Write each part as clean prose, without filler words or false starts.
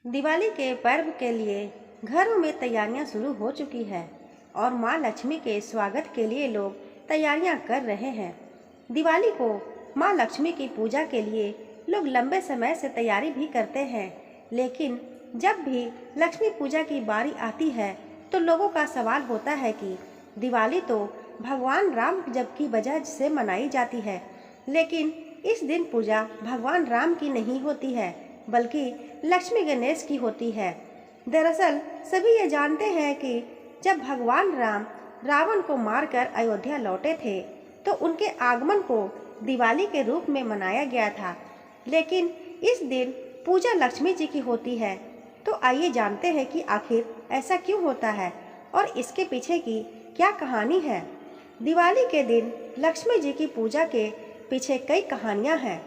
दिवाली के पर्व के लिए घरों में तैयारियां शुरू हो चुकी है और मां लक्ष्मी के स्वागत के लिए लोग तैयारियां कर रहे हैं। दिवाली को मां लक्ष्मी की पूजा के लिए लोग लंबे समय से तैयारी भी करते हैं, लेकिन जब भी लक्ष्मी पूजा की बारी आती है तो लोगों का सवाल होता है कि दिवाली तो भगवान राम जब की वजह से मनाई जाती है, लेकिन इस दिन पूजा भगवान राम की नहीं होती है बल्कि लक्ष्मी गणेश की होती है। दरअसल सभी ये जानते हैं कि जब भगवान राम रावण को मारकर अयोध्या लौटे थे तो उनके आगमन को दिवाली के रूप में मनाया गया था, लेकिन इस दिन पूजा लक्ष्मी जी की होती है। तो आइए जानते हैं कि आखिर ऐसा क्यों होता है और इसके पीछे की क्या कहानी है। दिवाली के दिन लक्ष्मी जी की पूजा के पीछे कई कहानियां हैं।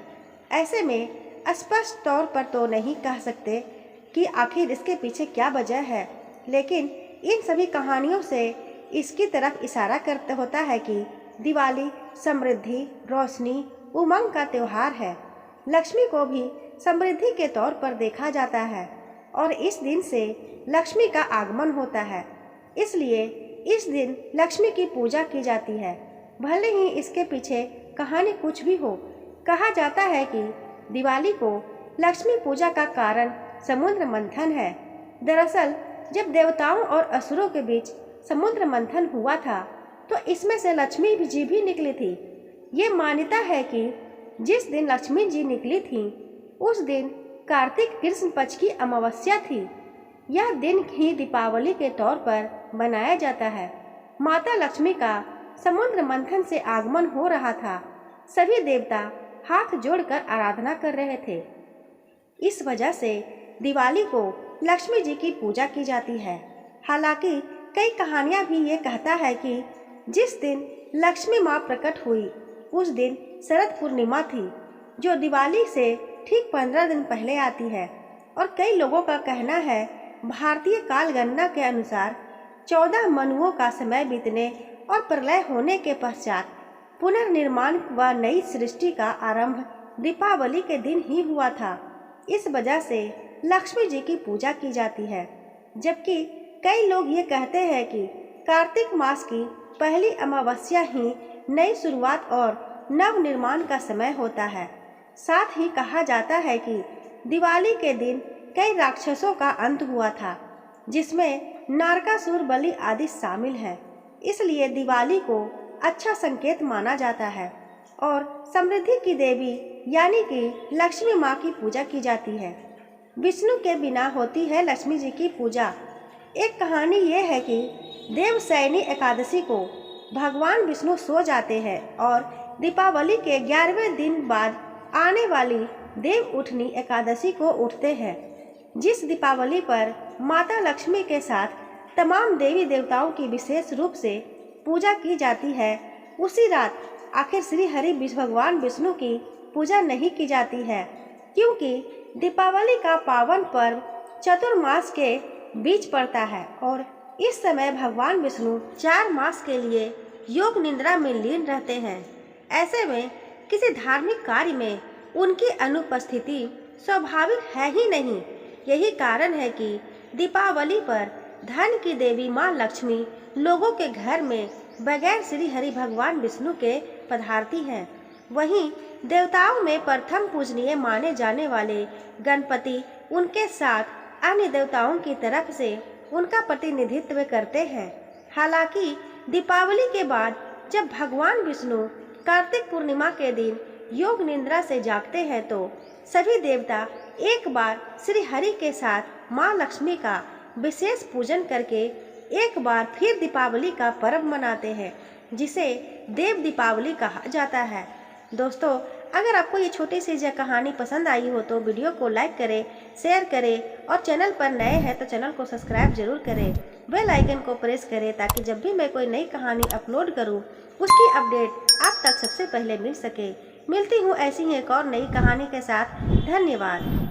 ऐसे में स्पष्ट तौर पर तो नहीं कह सकते कि आखिर इसके पीछे क्या वजह है, लेकिन इन सभी कहानियों से इसकी तरफ इशारा करते होता है कि दिवाली समृद्धि, रोशनी, उमंग का त्यौहार है। लक्ष्मी को भी समृद्धि के तौर पर देखा जाता है और इस दिन से लक्ष्मी का आगमन होता है, इसलिए इस दिन लक्ष्मी की पूजा की जाती है। भले ही इसके पीछे कहानी कुछ भी हो, कहा जाता है कि दिवाली को लक्ष्मी पूजा का कारण समुद्र मंथन है। दरअसल जब देवताओं और असुरों के बीच समुद्र मंथन हुआ था तो इसमें से लक्ष्मी जी भी निकली थी। ये मान्यता है कि जिस दिन लक्ष्मी जी निकली थी उस दिन कार्तिक कृष्ण पक्ष की अमावस्या थी। यह दिन ही दीपावली के तौर पर मनाया जाता है। माता लक्ष्मी का समुद्र मंथन से आगमन हो रहा था। सभी देवता हाथ जोड़कर आराधना कर रहे थे। इस वजह से दिवाली को लक्ष्मी जी की पूजा की जाती है। हालांकि कई कहानियां भी ये कहता है कि जिस दिन लक्ष्मी माँ प्रकट हुई उस दिन शरद पूर्णिमा थी, जो दिवाली से ठीक 15 दिन पहले आती है। और कई लोगों का कहना है भारतीय काल गणना के अनुसार 14 मनुओं का समय बीतने और प्रलय होने के पश्चात पुनर्निर्माण व नई सृष्टि का आरंभ दीपावली के दिन ही हुआ था। इस वजह से लक्ष्मी जी की पूजा की जाती है। जबकि कई लोग ये कहते हैं कि कार्तिक मास की पहली अमावस्या ही नई शुरुआत और नव निर्माण का समय होता है। साथ ही कहा जाता है कि दिवाली के दिन कई राक्षसों का अंत हुआ था, जिसमें नरकासुर, बलि आदि शामिल हैं। इसलिए दिवाली को अच्छा संकेत माना जाता है और समृद्धि की देवी यानी कि लक्ष्मी माँ की पूजा की जाती है। विष्णु के बिना होती है लक्ष्मी जी की पूजा। एक कहानी ये है कि देवशयनी एकादशी को भगवान विष्णु सो जाते हैं और दीपावली के 11वें दिन बाद आने वाली देव उठनी एकादशी को उठते हैं। जिस दीपावली पर माता लक्ष्मी के साथ तमाम देवी देवताओं की विशेष रूप से पूजा की जाती है, उसी रात आखिर श्री हरि भगवान विष्णु की पूजा नहीं की जाती है, क्योंकि दीपावली का पावन पर्व चतुर्मास के बीच पड़ता है और इस समय भगवान विष्णु 4 मास के लिए योग निद्रा में लीन रहते हैं। ऐसे में किसी धार्मिक कार्य में उनकी अनुपस्थिति स्वाभाविक है ही नहीं। यही कारण है कि दीपावली पर धन की देवी माँ लक्ष्मी लोगों के घर में बगैर श्री हरि भगवान विष्णु के पधारती हैं। वहीं देवताओं में प्रथम पूजनीय माने जाने वाले गणपति उनके साथ अन्य देवताओं की तरफ से उनका प्रतिनिधित्व करते हैं। हालांकि दीपावली के बाद जब भगवान विष्णु कार्तिक पूर्णिमा के दिन योग निद्रा से जागते हैं तो सभी देवता एक बार श्री हरि के साथ माँ लक्ष्मी का विशेष पूजन करके एक बार फिर दीपावली का पर्व मनाते हैं, जिसे देव दीपावली कहा जाता है। दोस्तों, अगर आपको ये छोटी सी कहानी पसंद आई हो तो वीडियो को लाइक करें, शेयर करें और चैनल पर नए हैं तो चैनल को सब्सक्राइब जरूर करें। बेल आइकन को प्रेस करें ताकि जब भी मैं कोई नई कहानी अपलोड करूं उसकी अपडेट आप तक सबसे पहले मिल सके। मिलती हूँ ऐसी ही एक और नई कहानी के साथ। धन्यवाद।